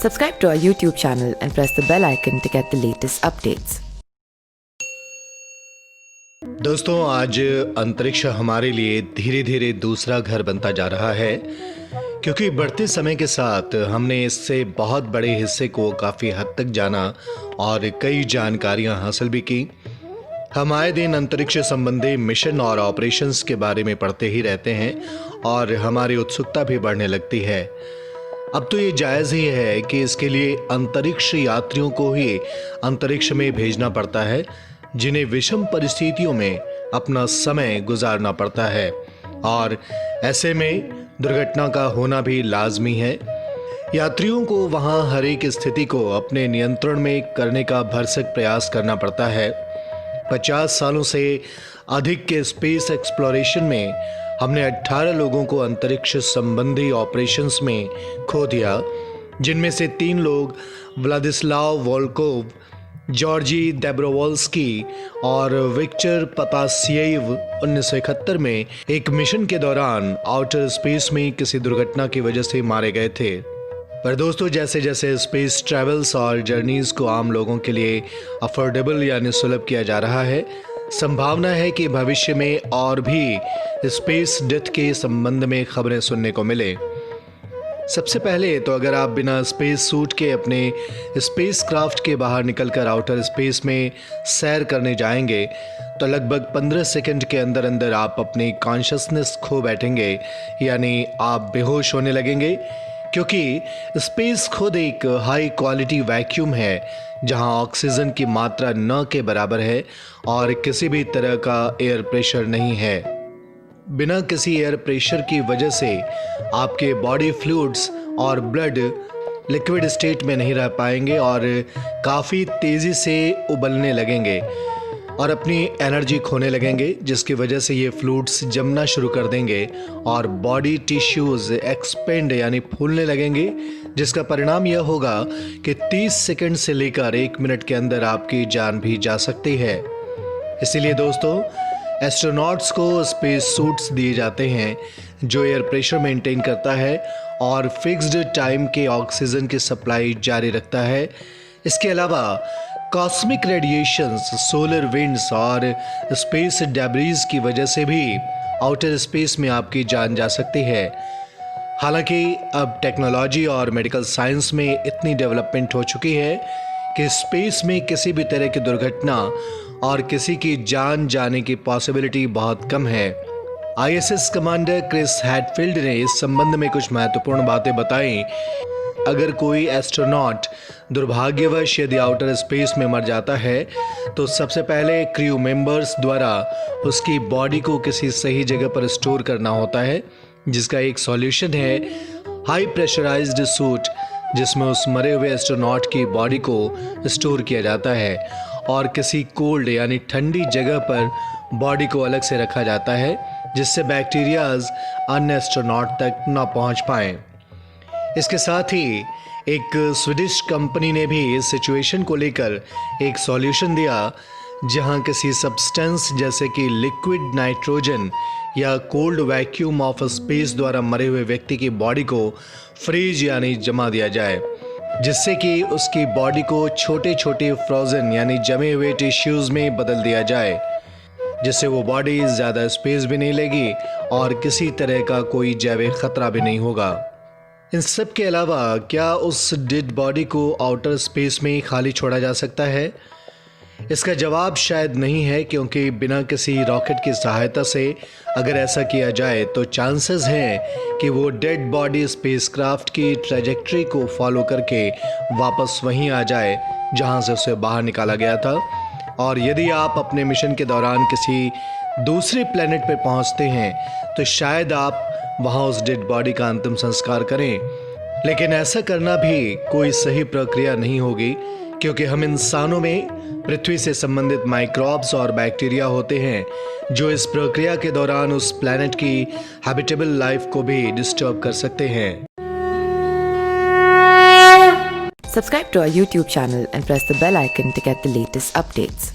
Subscribe to our YouTube channel and press the bell icon to get the latest updates. दोस्तों, आज अंतरिक्ष हमारे लिए धीरे धीरे दूसरा घर बनता जा रहा है, क्योंकि बढ़ते समय के साथ हमने इससे बहुत बड़े हिस्से को काफ़ी हद तक जाना और कई जानकारियां हासिल भी की। हम आए दिन अंतरिक्ष संबंधी मिशन और ऑपरेशंस के बारे में पढ़ते ही रहते हैं और हमारी उत्सुकता भी बढ़ने लगती है। अब तो ये जायज़ ही है कि इसके लिए अंतरिक्ष यात्रियों को ही अंतरिक्ष में भेजना पड़ता है, जिन्हें विषम परिस्थितियों में अपना समय गुजारना पड़ता है और ऐसे में दुर्घटना का होना भी लाजमी है। यात्रियों को वहां हर एक स्थिति को अपने नियंत्रण में करने का भरसक प्रयास करना पड़ता है। 50 सालों से अधिक के स्पेस एक्सप्लोरेशन में हमने 18 लोगों को अंतरिक्ष संबंधी ऑपरेशंस में खो दिया, जिनमें से 3 लोग व्लादिस्लाव वोल्कोव, जॉर्जी देब्रोवोल्स्की और विक्टर पतासिएव 1971 में एक मिशन के दौरान आउटर स्पेस में किसी दुर्घटना की वजह से मारे गए थे। पर दोस्तों, जैसे जैसे स्पेस ट्रैवल्स और जर्नीज को आम लोगों के लिए अफोर्डेबल यानी सुलभ किया जा रहा है, संभावना है कि भविष्य में और भी स्पेस डेथ के संबंध में खबरें सुनने को मिले। सबसे पहले तो अगर आप बिना स्पेस सूट के अपने स्पेस क्राफ्ट के बाहर निकलकर आउटर स्पेस में सैर करने जाएंगे तो लगभग 15 सेकंड के अंदर अंदर आप अपनी कॉन्शसनेस खो बैठेंगे, यानी आप बेहोश होने लगेंगे, क्योंकि स्पेस खुद एक हाई क्वालिटी वैक्यूम है जहां ऑक्सीजन की मात्रा न के बराबर है और किसी भी तरह का एयर प्रेशर नहीं है। बिना किसी एयर प्रेशर की वजह से आपके बॉडी फ्लूइड्स और ब्लड लिक्विड स्टेट में नहीं रह पाएंगे और काफ़ी तेज़ी से उबलने लगेंगे और अपनी एनर्जी खोने लगेंगे, जिसकी वजह से ये फ्लूइड्स जमना शुरू कर देंगे और बॉडी टिश्यूज़ एक्सपेंड यानी फूलने लगेंगे, जिसका परिणाम यह होगा कि 30 सेकंड से लेकर 1 मिनट के अंदर आपकी जान भी जा सकती है। इसीलिए दोस्तों, एस्ट्रोनॉट्स को स्पेस सूट्स दिए जाते हैं जो एयर प्रेशर मेंटेन करता है और फिक्स्ड टाइम के ऑक्सीजन की सप्लाई जारी रखता है। इसके अलावा कॉस्मिक रेडिएशंस, सोलर विंड्स और स्पेस डेब्रीज की वजह से भी आउटर स्पेस में आपकी जान जा सकती है। हालांकि अब टेक्नोलॉजी और मेडिकल साइंस में इतनी डेवलपमेंट हो चुकी है कि स्पेस में किसी भी तरह की दुर्घटना और किसी की जान जाने की पॉसिबिलिटी बहुत कम है। आईएसएस कमांडर क्रिस हैडफील्ड ने इस संबंध में कुछ महत्वपूर्ण बातें बताई। अगर कोई एस्ट्रोनॉट दुर्भाग्यवश यदि आउटर स्पेस में मर जाता है तो सबसे पहले क्रू मेंबर्स द्वारा उसकी बॉडी को किसी सही जगह पर स्टोर करना होता है, जिसका एक सॉल्यूशन है हाई प्रेशराइज्ड सूट, जिसमें उस मरे हुए एस्ट्रोनॉट की बॉडी को स्टोर किया जाता है और किसी कोल्ड यानी ठंडी जगह पर बॉडी को अलग से रखा जाता है, जिससे बैक्टीरियाज अन्य एस्ट्रोनॉट तक न पहुंच पाएं। इसके साथ ही एक स्वीडिश कंपनी ने भी इस सिचुएशन को लेकर एक सॉल्यूशन दिया, जहां किसी सब्सटेंस जैसे कि लिक्विड नाइट्रोजन या कोल्ड वैक्यूम ऑफ स्पेस द्वारा मरे हुए व्यक्ति की बॉडी को फ्रीज यानी जमा दिया जाए, जिससे कि उसकी बॉडी को छोटे छोटे फ्रोजन यानी जमे हुए टिश्यूज में बदल दिया जाए, जिससे वो बॉडी ज़्यादा स्पेस भी नहीं लेगी और किसी तरह का कोई जैविक खतरा भी नहीं होगा। इन सब के अलावा क्या उस डेड बॉडी को आउटर स्पेस में खाली छोड़ा जा सकता है? इसका जवाब शायद नहीं है, क्योंकि बिना किसी रॉकेट की सहायता से अगर ऐसा किया जाए तो चांसेस हैं कि वो डेड बॉडी स्पेसक्राफ्ट की ट्रैजेक्टरी को फॉलो करके वापस वहीं आ जाए जहां से उसे बाहर निकाला गया था। और यदि आप अपने मिशन के दौरान किसी दूसरे प्लेनेट पर पहुंचते हैं तो शायद आप वहां उस डेड बॉडी का अंतिम संस्कार करें, लेकिन ऐसा करना भी कोई सही प्रक्रिया नहीं होगी, क्योंकि हम इंसानों में पृथ्वी से संबंधित माइक्रोब्स और बैक्टीरिया होते हैं जो इस प्रक्रिया के दौरान उस प्लैनेट की हैबिटेबल लाइफ को भी डिस्टर्ब कर सकते हैं। Subscribe to our YouTube channel and press the bell icon to get the latest updates.